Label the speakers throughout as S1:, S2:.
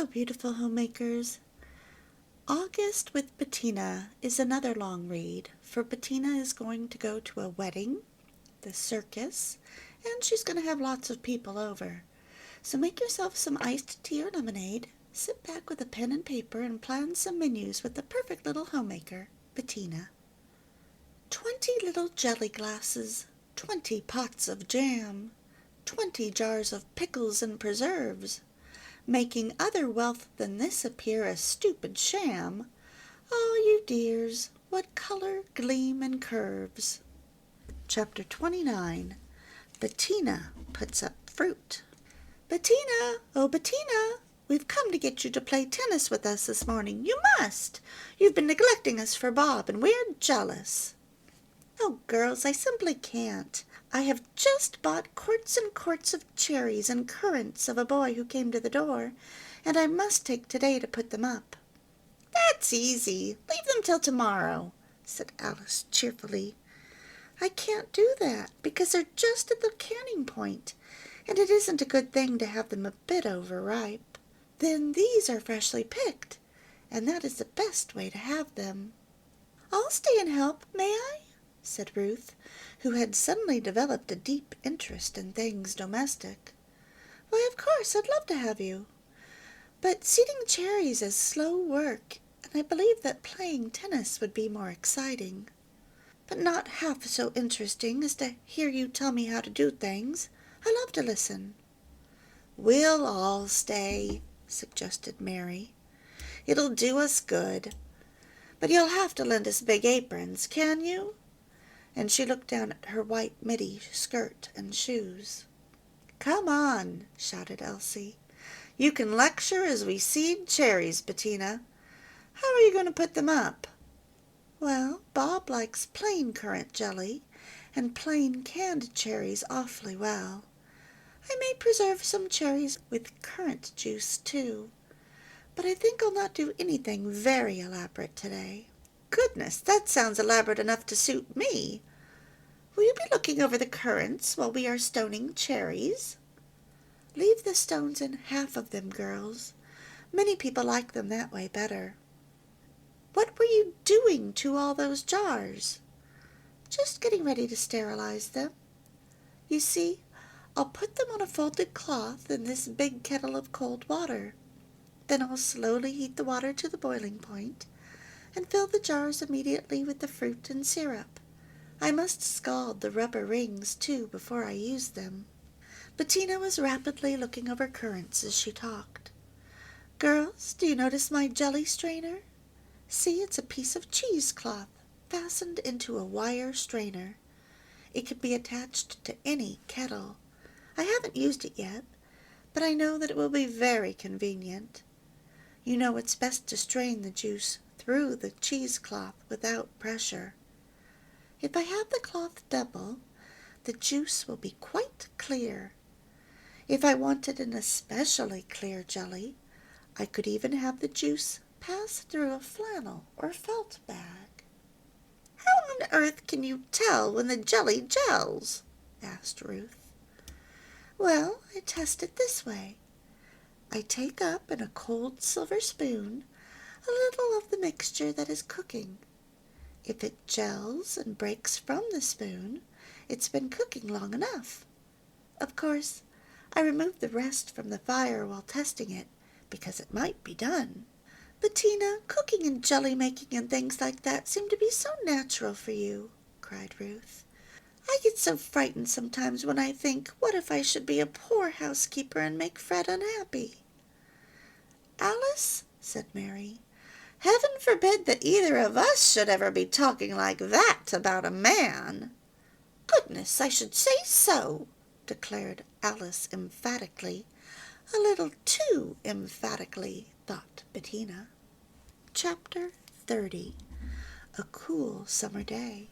S1: Hello, beautiful homemakers. August with Bettina is another long read, for Bettina is going to go to a wedding, the circus, and she's going to have lots of people over. So make yourself some iced tea or lemonade, sit back with a pen and paper, and plan some menus with the perfect little homemaker, Bettina. 20 little jelly glasses, 20 pots of jam, 20 jars of pickles and preserves, making other wealth than this appear a stupid sham. Ah, you dears, what color, gleam, and curves! Chapter 29. Bettina puts up fruit. Bettina, oh Bettina, we've come to get you to play tennis with us this morning. You must. You've been neglecting us for Bob, and we're jealous. Oh, girls, I simply can't. I have just bought quarts and quarts of cherries and currants of a boy who came to the door, and I must take today to put them up. That's easy. Leave them till tomorrow, said Alice cheerfully. I can't do that, because they're just at the canning point, and it isn't a good thing to have them a bit overripe. Then these are freshly picked, and that is the best way to have them. I'll stay and help, may I? Said Ruth, who had suddenly developed a deep interest in things domestic. Why, of course, I'd love to have you. But seeding cherries is slow work, and I believe that playing tennis would be more exciting. But not half so interesting as to hear you tell me how to do things. I love to listen. We'll all stay, suggested Mary. It'll do us good. But you'll have to lend us big aprons, can you? And she looked down at her white middy skirt and shoes. Come on, shouted Elsie. You can lecture as we seed cherries, Bettina. How are you going to put them up? Well, Bob likes plain currant jelly, and plain canned cherries awfully well. I may preserve some cherries with currant juice, too. But I think I'll not do anything very elaborate today. Goodness, that sounds elaborate enough to suit me. Will you be looking over the currants while we are stoning cherries? Leave the stones in half of them, girls. Many people like them that way better. What were you doing to all those jars? Just getting ready to sterilize them. You see, I'll put them on a folded cloth in this big kettle of cold water. Then I'll slowly heat the water to the boiling point, and fill the jars immediately with the fruit and syrup. I must scald the rubber rings, too, before I use them. Bettina was rapidly looking over currants as she talked. Girls, do you notice my jelly strainer? See, it's a piece of cheesecloth fastened into a wire strainer. It can be attached to any kettle. I haven't used it yet, but I know that it will be very convenient. You know it's best to strain the juice through the cheesecloth without pressure. If I have the cloth double, the juice will be quite clear. If I wanted an especially clear jelly, I could even have the juice pass through a flannel or felt bag. How on earth can you tell when the jelly gels? Asked Ruth. Well, I test it this way. I take up in a cold silver spoon a little of the mixture that is cooking. If it gels and breaks from the spoon, it's been cooking long enough. Of course, I remove the rest from the fire while testing it, because it might be done. Bettina, cooking and jelly making and things like that seem to be so natural for you, cried Ruth. I get so frightened sometimes when I think, what if I should be a poor housekeeper and make Fred unhappy? Alice, said Mary, heaven forbid that either of us should ever be talking like that about a man. Goodness, I should say so, declared Alice emphatically. A little too emphatically, thought Bettina. Chapter 30. A cool summer day.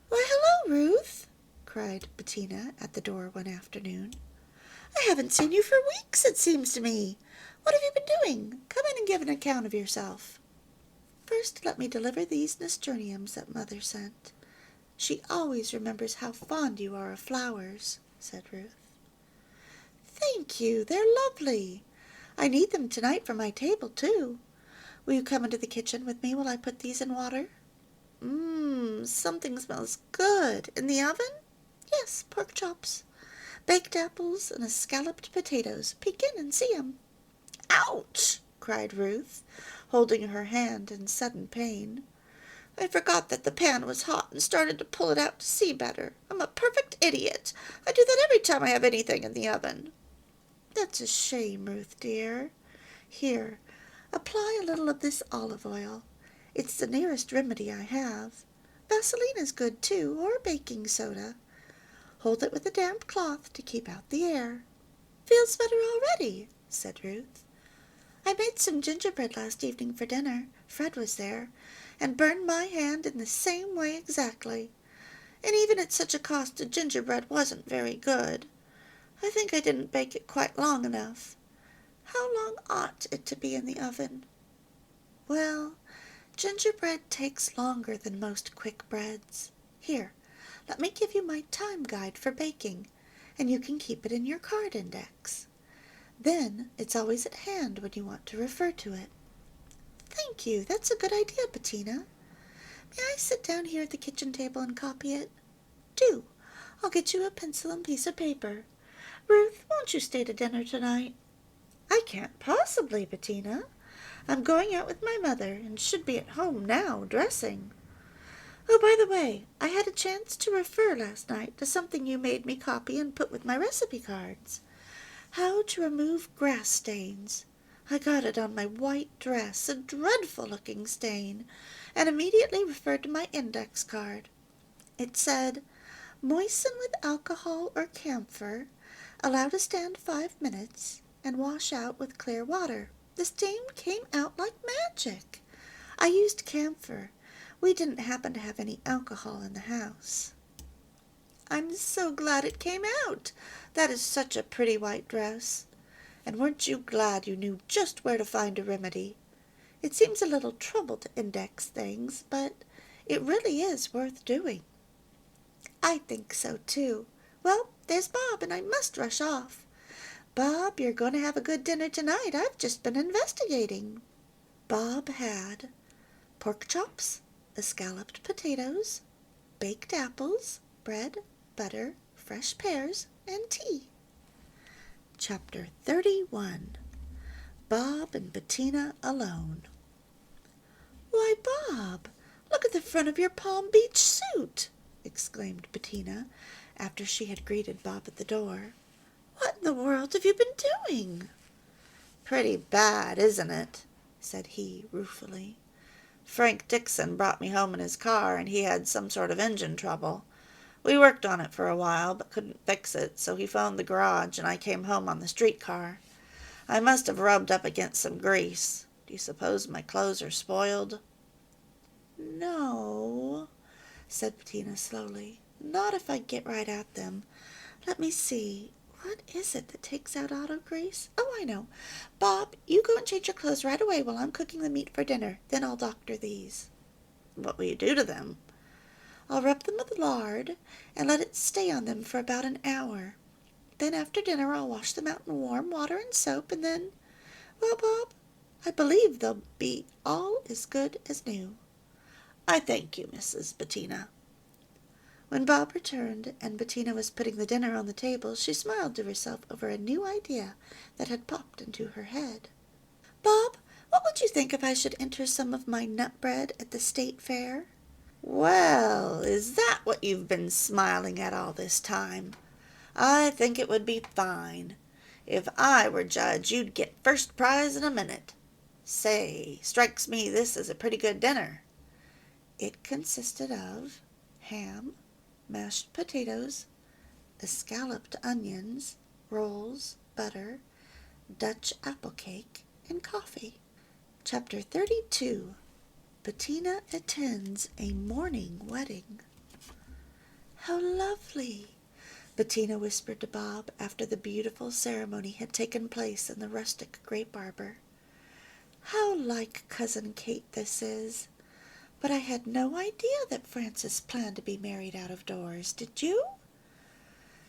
S1: Why, hello, Ruth, cried Bettina at the door one afternoon. I haven't seen you for weeks, it seems to me. What have you been doing? Come in and give an account of yourself. First, let me deliver these nasturtiums that Mother sent. She always remembers how fond you are of flowers, said Ruth. Thank you, they're lovely. I need them tonight for my table, too. Will you come into the kitchen with me while I put these in water? Something smells good. In the oven? Yes, pork chops, baked apples, and scalloped potatoes. Peek in and see 'em. Ouch! Cried Ruth, holding her hand in sudden pain. I forgot that the pan was hot and started to pull it out to see better. I'm a perfect idiot. I do that every time I have anything in the oven. That's a shame, Ruth dear. Here, apply a little of this olive oil. It's the nearest remedy I have. Vaseline is good, too, or baking soda. Hold it with a damp cloth to keep out the air. Feels better already, said Ruth. I made some gingerbread last evening for dinner. Fred was there, and burned my hand in the same way exactly. And even at such a cost, the gingerbread wasn't very good. I think I didn't bake it quite long enough. How long ought it to be in the oven? Well, gingerbread takes longer than most quick breads. Here, let me give you my time guide for baking, and you can keep it in your card index. Then it's always at hand when you want to refer to it. Thank you. That's a good idea, Bettina. May I sit down here at the kitchen table and copy it? Do. I'll get you a pencil and piece of paper. Ruth, won't you stay to dinner tonight? I can't possibly, Bettina. I'm going out with my mother and should be at home now, dressing. Oh, by the way, I had a chance to refer last night to something you made me copy and put with my recipe cards. How to remove grass stains. I got it on my white dress, a dreadful-looking stain, and immediately referred to my index card. It said, moisten with alcohol or camphor, allow to stand 5 minutes, and wash out with clear water. The stain came out like magic. I used camphor. We didn't happen to have any alcohol in the house. I'm so glad it came out. That is such a pretty white dress. And weren't you glad you knew just where to find a remedy? It seems a little trouble to index things, but it really is worth doing. I think so, too. Well, there's Bob, and I must rush off. Bob, you're going to have a good dinner tonight. I've just been investigating. Bob had pork chops, scalloped potatoes, baked apples, bread, butter, fresh pears, and tea. Chapter 31. Bob and Bettina Alone. Why, Bob, look at the front of your Palm Beach suit, exclaimed Bettina, after she had greeted Bob at the door. What in the world have you been doing? Pretty bad, isn't it? Said he ruefully. Frank Dixon brought me home in his car, and he had some sort of engine trouble. We worked on it for a while, but couldn't fix it, so he phoned the garage, and I came home on the streetcar. I must have rubbed up against some grease. Do you suppose my clothes are spoiled? No, said Bettina slowly. Not if I get right at them. Let me see. What is it that takes out auto grease? Oh, I know. Bob, you go and change your clothes right away while I'm cooking the meat for dinner. Then I'll doctor these. What will you do to them? I'll rub them with lard and let it stay on them for about an hour. Then after dinner I'll wash them out in warm water and soap, and then, well, Bob, I believe they'll be all as good as new. I thank you, Mrs. Bettina. When Bob returned and Bettina was putting the dinner on the table, she smiled to herself over a new idea that had popped into her head. Bob, what would you think if I should enter some of my nut bread at the state fair? Well, is that what you've been smiling at all this time? I think it would be fine. If I were judge, you'd get first prize in a minute. Say, strikes me this is a pretty good dinner. It consisted of ham, mashed potatoes, scalloped onions, rolls, butter, Dutch apple cake, and coffee. Chapter 32. Bettina attends a morning wedding. How lovely, Bettina whispered to Bob after the beautiful ceremony had taken place in the rustic grape arbor. How like Cousin Kate this is. But I had no idea that Frances planned to be married out of doors. Did you?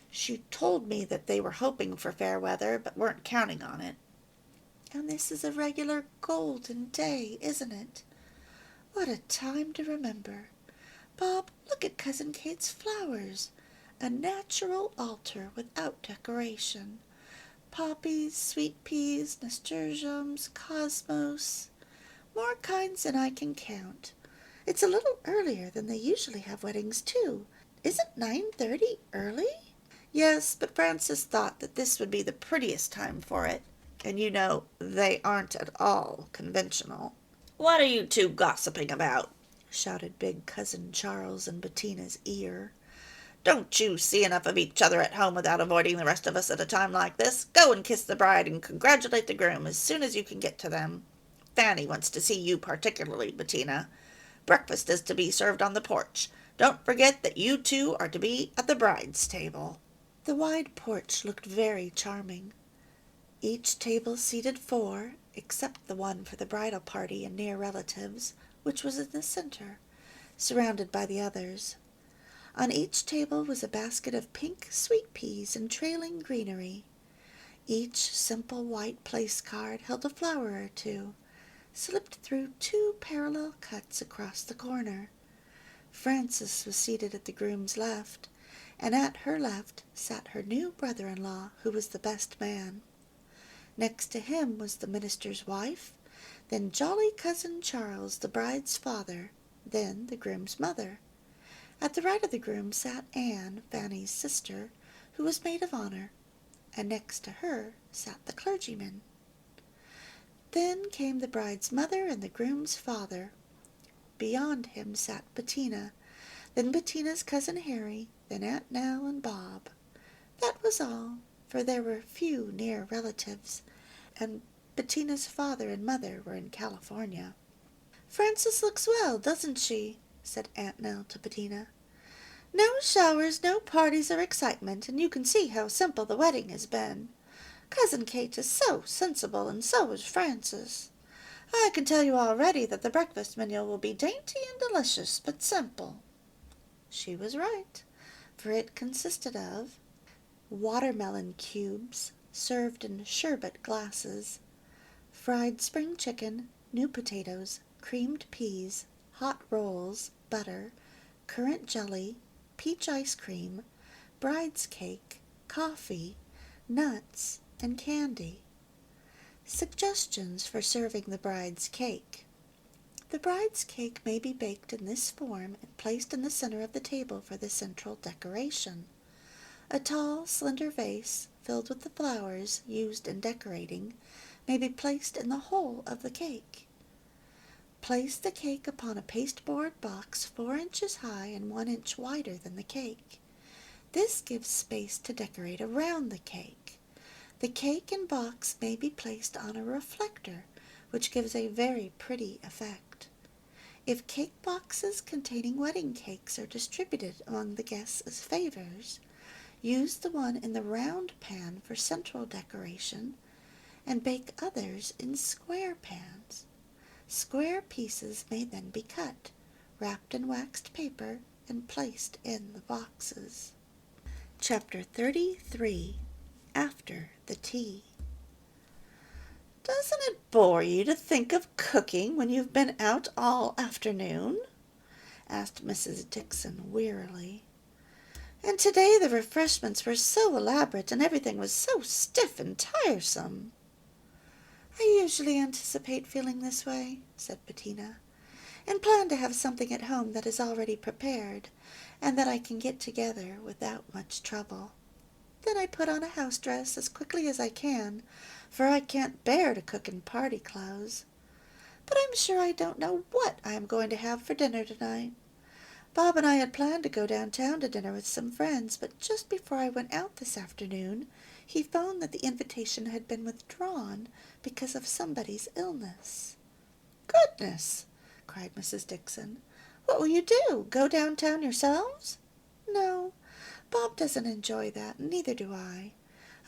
S1: She told me that they were hoping for fair weather, but weren't counting on it. and this is a regular golden day, isn't it? What a time to remember. Bob, look at Cousin Kate's flowers. A natural altar without decoration. Poppies, sweet peas, nasturtiums, cosmos. More kinds than I can count. It's a little earlier than they usually have weddings, too. Isn't 9:30 early? Yes, but Frances thought that this would be the prettiest time for it. And you know, they aren't at all conventional. What are you two gossiping about? Shouted big Cousin Charles in Bettina's ear. Don't you see enough of each other at home without avoiding the rest of us at a time like this? Go and kiss the bride and congratulate the groom as soon as you can get to them. Fanny wants to see you particularly, Bettina. Breakfast is to be served on the porch. Don't forget that you two are to be at the bride's table. The wide porch looked very charming. Each table seated four, except the one for the bridal party and near relatives, which was in the center, surrounded by the others. On each table was a basket of pink sweet peas and trailing greenery. Each simple white place card held a flower or two, slipped through two parallel cuts across the corner. Frances was seated at the groom's left, and at her left sat her new brother-in-law, who was the best man. Next to him was the minister's wife, then jolly Cousin Charles, the bride's father, then the groom's mother. At the right of the groom sat Anne, Fanny's sister, who was maid of honor, and next to her sat the clergyman. Then came the bride's mother and the groom's father. Beyond him sat Bettina, then Bettina's cousin Harry, then Aunt Nell and Bob. That was all, for there were few near relatives, and Bettina's father and mother were in California. "Frances looks well, doesn't she?" said Aunt Nell to Bettina. "No showers, no parties or excitement, and you can see how simple the wedding has been. Cousin Kate is so sensible, and so is Frances. I can tell you already that the breakfast menu will be dainty and delicious, but simple." She was right, for it consisted of watermelon cubes served in sherbet glasses, fried spring chicken, new potatoes, creamed peas, hot rolls, butter, currant jelly, peach ice cream, bride's cake, coffee, nuts, and candy. Suggestions for serving the bride's cake. The bride's cake may be baked in this form and placed in the center of the table for the central decoration. A tall, slender vase filled with the flowers used in decorating may be placed in the whole of the cake. Place the cake upon a pasteboard box 4 inches high and 1 inch wider than the cake. This gives space to decorate around the cake. The cake and box may be placed on a reflector, which gives a very pretty effect. If cake boxes containing wedding cakes are distributed among the guests as favors, use the one in the round pan for central decoration, and bake others in square pans. Square pieces may then be cut, wrapped in waxed paper, and placed in the boxes. Chapter 33. After the tea. "Doesn't it bore you to think of cooking when you've been out all afternoon?" asked Mrs. Dixon wearily. "And today the refreshments were so elaborate and everything was so stiff and tiresome." "I usually anticipate feeling this way," said Bettina, "and plan to have something at home that is already prepared, and that I can get together without much trouble. Then I put on a house dress as quickly as I can, for I can't bear to cook in party clothes. But I'm sure I don't know what I am going to have for dinner tonight. Bob and I had planned to go downtown to dinner with some friends, but just before I went out this afternoon, he phoned that the invitation had been withdrawn because of somebody's illness." "Goodness!" cried Mrs. Dixon. "What will you do? Go downtown yourselves?" "No. Bob doesn't enjoy that, and neither do I.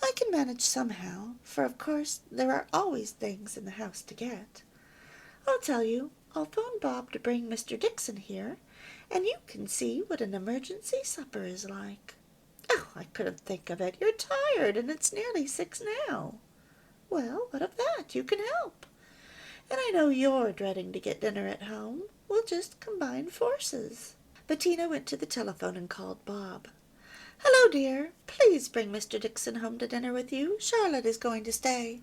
S1: I can manage somehow, for of course there are always things in the house to get. I'll tell you, I'll phone Bob to bring Mr. Dixon here, and you can see what an emergency supper is like. Oh, I couldn't think of it. You're tired, and it's nearly 6 now." Well, what of that? You can help. And I know you're dreading to get dinner at home. We'll just combine forces." Bettina went to the telephone and called Bob. "Hello, dear. Please bring Mr. Dixon home to dinner with you. Charlotte is going to stay.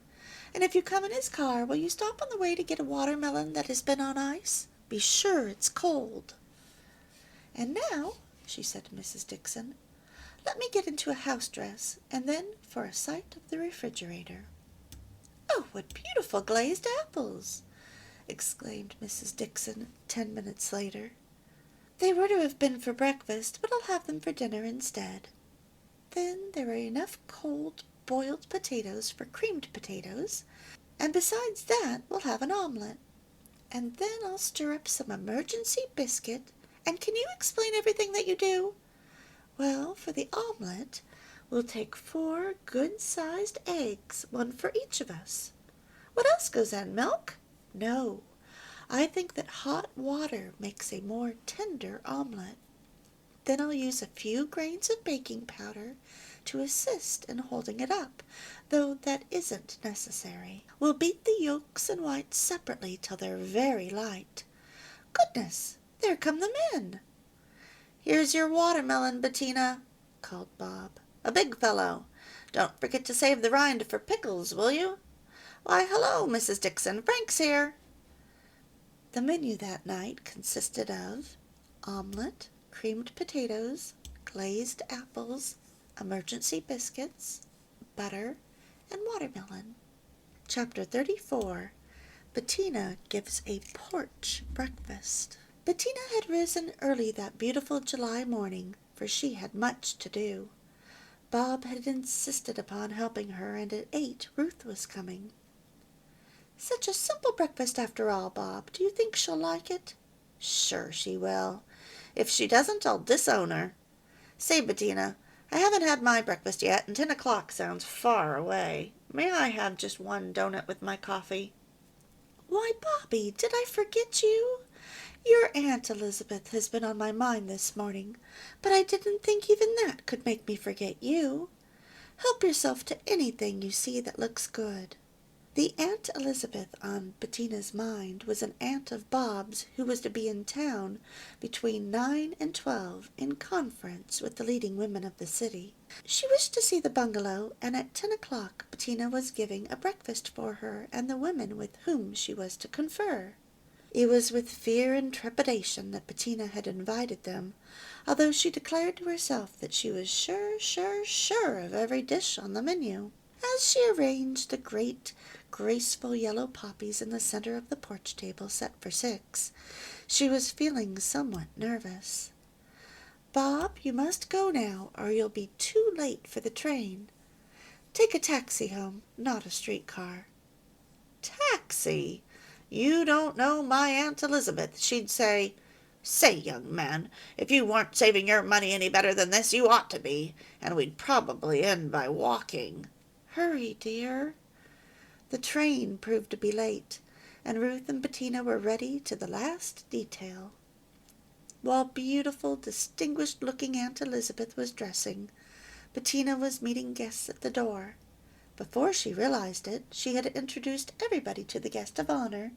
S1: And if you come in his car, will you stop on the way to get a watermelon that has been on ice? Be sure it's cold." "And now," she said to Mrs. Dixon, "let me get into a house dress, and then for a sight of the refrigerator." "Oh, what beautiful glazed apples!" exclaimed Mrs. Dixon 10 minutes later. "They were to have been for breakfast, but I'll have them for dinner instead. Then there are enough cold boiled potatoes for creamed potatoes, and besides that we'll have an omelette. And then I'll stir up some emergency biscuit. And can you explain everything that you do?" "Well, for the omelette, we'll take 4 good-sized eggs, one for each of us." "What else goes in? Milk?" "No. I think that hot water makes a more tender omelette. Then I'll use a few grains of baking powder to assist in holding it up, though that isn't necessary. We'll beat the yolks and whites separately till they're very light. Goodness, there come the men!" "Here's your watermelon, Bettina," called Bob. "A big fellow. Don't forget to save the rind for pickles, will you? Why, hello, Mrs. Dixon. Frank's here." The menu that night consisted of omelette, creamed potatoes, glazed apples, emergency biscuits, butter, and watermelon. Chapter 34. Bettina gives a porch breakfast. Bettina had risen early that beautiful July morning, for she had much to do. Bob had insisted upon helping her, and at 8 Ruth was coming. "Such a simple breakfast after all, Bob. Do you think she'll like it?" "Sure she will. If she doesn't, I'll disown her. Say, Bettina, I haven't had my breakfast yet, and 10 o'clock sounds far away. May I have just one doughnut with my coffee?" "Why, Bobby, did I forget you? Your Aunt Elizabeth has been on my mind this morning, but I didn't think even that could make me forget you. Help yourself to anything you see that looks good." The Aunt Elizabeth on Bettina's mind was an aunt of Bob's who was to be in town between 9 and 12 in conference with the leading women of the city. She wished to see the bungalow, and at 10 o'clock Bettina was giving a breakfast for her and the women with whom she was to confer. It was with fear and trepidation that Bettina had invited them, although she declared to herself that she was sure of every dish on the menu. As she arranged the great, graceful yellow poppies in the center of the porch table set for 6, she was feeling somewhat nervous. "Bob, you must go now, or you'll be too late for the train. Take a taxi home, not a streetcar." "Taxi? You don't know my Aunt Elizabeth. She'd say, 'Say, young man, if you weren't saving your money any better than this, you ought to be,' and we'd probably end by walking." "Hurry, dear." The train proved to be late, and Ruth and Bettina were ready to the last detail. While beautiful, distinguished-looking Aunt Elizabeth was dressing, Bettina was meeting guests at the door. Before she realized it, she had introduced everybody to the guest of honor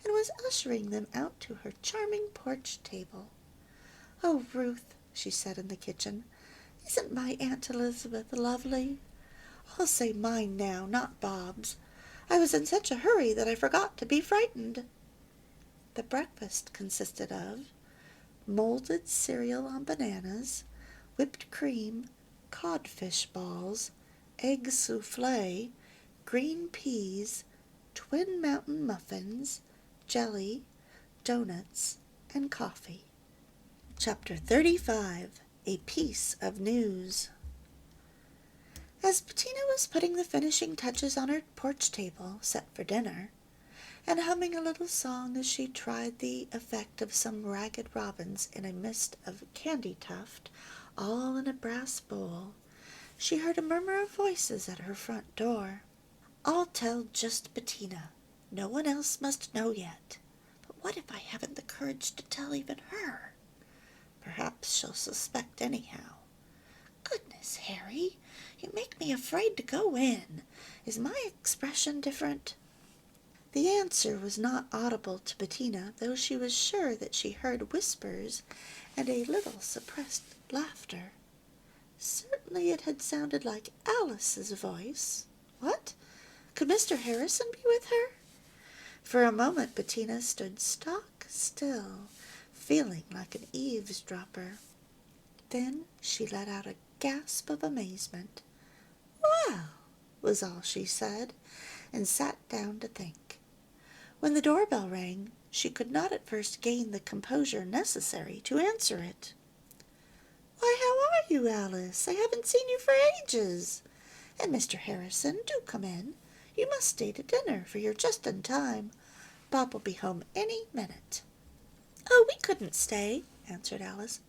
S1: and was ushering them out to her charming porch table. "Oh, Ruth," she said in the kitchen, "isn't my Aunt Elizabeth lovely? I'll say mine now, not Bob's. I was in such a hurry that I forgot to be frightened." The breakfast consisted of molded cereal on bananas, whipped cream, codfish balls, egg souffle, green peas, Twin Mountain muffins, jelly, donuts, and coffee. Chapter 35. A Piece of News. As Bettina was putting the finishing touches on her porch table, set for dinner, and humming a little song as she tried the effect of some ragged robins in a mist of candy tuft, all in a brass bowl, she heard a murmur of voices at her front door. "I'll tell just Bettina. No one else must know yet. But what if I haven't the courage to tell even her? Perhaps she'll suspect anyhow. Goodness! goodness, Harry, you make me afraid to go in. Is my expression different?" The answer was not audible to Bettina, though she was sure that she heard whispers and a little suppressed laughter. Certainly it had sounded like Alice's voice. What? Could Mr. Harrison be with her? For a moment Bettina stood stock still, feeling like an eavesdropper. Then she let out a gasp of amazement. "Well," was all she said, and sat down to think. When the doorbell rang, she could not at first gain the composure necessary to answer it. "Why, how are you, Alice? I haven't seen you for ages. And Mr. Harrison, do come in. You must stay to dinner, for you're just in time. Bob will be home any minute." "Oh, we couldn't stay," answered Alice.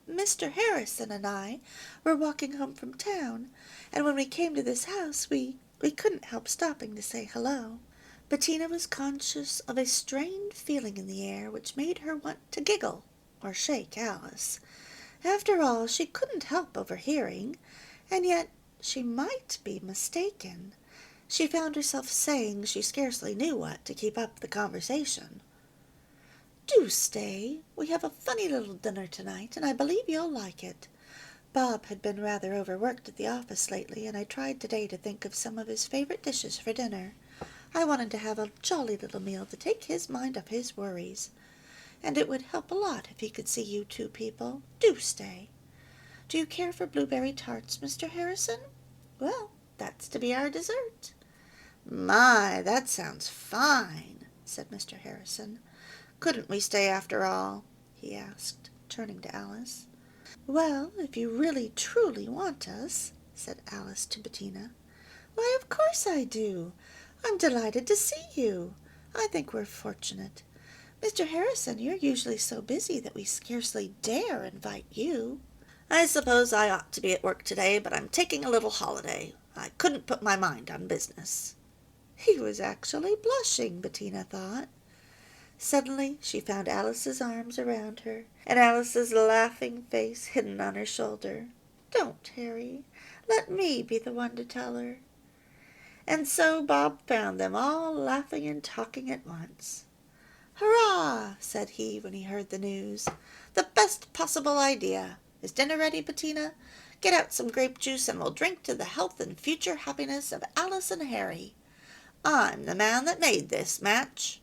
S1: Mr. Harrison and I were walking home from town, and when we came to this house, we couldn't help stopping to say hello." Bettina was conscious of a strained feeling in the air which made her want to giggle or shake Alice. After all, she couldn't help overhearing, and yet she might be mistaken. She found herself saying she scarcely knew what to keep up the conversation. "Do stay. We have a funny little dinner tonight, and I believe you'll like it. Bob had been rather overworked at the office lately, and I tried today to think of some of his favorite dishes for dinner. I wanted to have a jolly little meal to take his mind off his worries. And it would help a lot if he could see you two people. Do stay. Do you care for blueberry tarts, Mr. Harrison? Well, that's to be our dessert." "My, that sounds fine," said Mr. Harrison. "Couldn't we stay after all?" he asked, turning to Alice. "Well, if you really truly want us," said Alice to Bettina. "Why, of course I do. I'm delighted to see you. I think we're fortunate. Mr. Harrison, you're usually so busy that we scarcely dare invite you." "I suppose I ought to be at work today, but I'm taking a little holiday. I couldn't put my mind on business." He was actually blushing, Bettina thought. Suddenly she found Alice's arms around her, and Alice's laughing face hidden on her shoulder. "Don't, Harry. Let me be the one to tell her." And so Bob found them all laughing and talking at once. "Hurrah!" said he when he heard the news. "The best possible idea. Is dinner ready, Bettina? Get out some grape juice and we'll drink to the health and future happiness of Alice and Harry. I'm the man that made this match."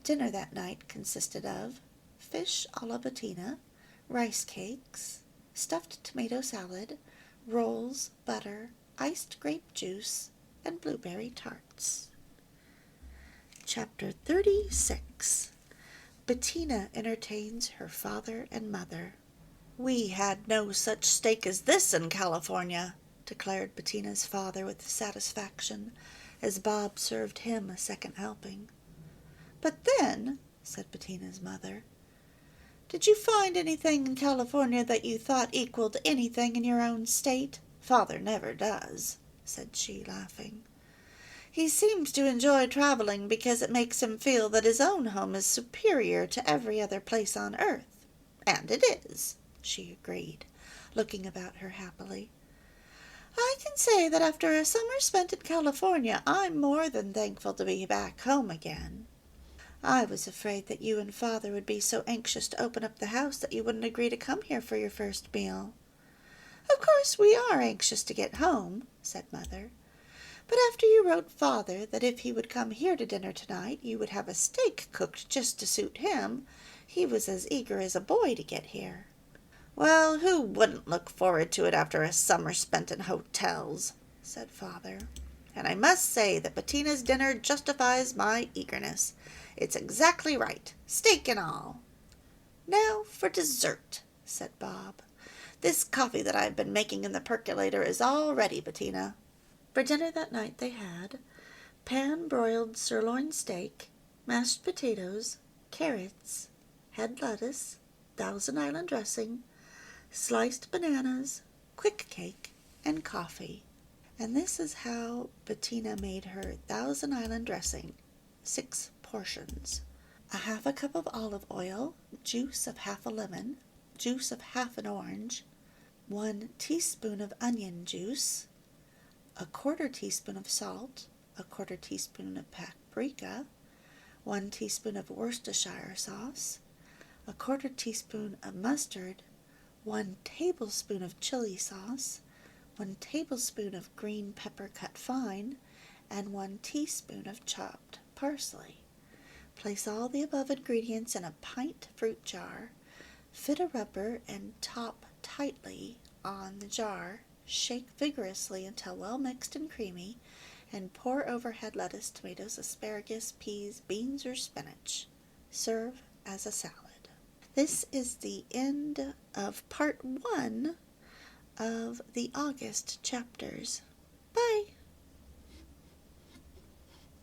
S1: Dinner that night consisted of fish a la Bettina, rice cakes, stuffed tomato salad, rolls, butter, iced grape juice, and blueberry tarts. Chapter 36. Bettina entertains her father and mother. "We had no such steak as this in California," declared Bettina's father with satisfaction, as Bob served him a second helping. "But then," said Bettina's mother, "did you find anything in California that you thought equaled anything in your own state? Father never does," said she, laughing. "He seems to enjoy traveling because it makes him feel that his own home is superior to every other place on earth. And it is," she agreed, looking about her happily. "I can say that after a summer spent in California, I'm more than thankful to be back home again. I was afraid that you and Father would be so anxious to open up the house that you wouldn't agree to come here for your first meal." "Of course we are anxious to get home," said Mother. "But after you wrote Father that if he would come here to dinner tonight, you would have a steak cooked just to suit him, he was as eager as a boy to get here." "Well, who wouldn't look forward to it after a summer spent in hotels?" said Father. "And I must say that Bettina's dinner justifies my eagerness. It's exactly right, steak and all." "Now for dessert," said Bob. "This coffee that I've been making in the percolator is all ready, Bettina." For dinner that night they had pan-broiled sirloin steak, mashed potatoes, carrots, head lettuce, Thousand Island dressing, sliced bananas, quick cake, and coffee. And this is how Bettina made her Thousand Island dressing, 6 portions. A half cup of olive oil, juice of half a lemon, juice of half an orange, 1 teaspoon of onion juice, a quarter teaspoon of salt, a quarter teaspoon of paprika, 1 teaspoon of Worcestershire sauce, a quarter teaspoon of mustard, 1 tablespoon of chili sauce, 1 tablespoon of green pepper cut fine, and 1 teaspoon of chopped parsley. Place all the above ingredients in a pint fruit jar, fit a rubber and top tightly on the jar, shake vigorously until well mixed and creamy, and pour overhead lettuce, tomatoes, asparagus, peas, beans, or spinach. Serve as a salad. This is the end of part 1 of the August chapters.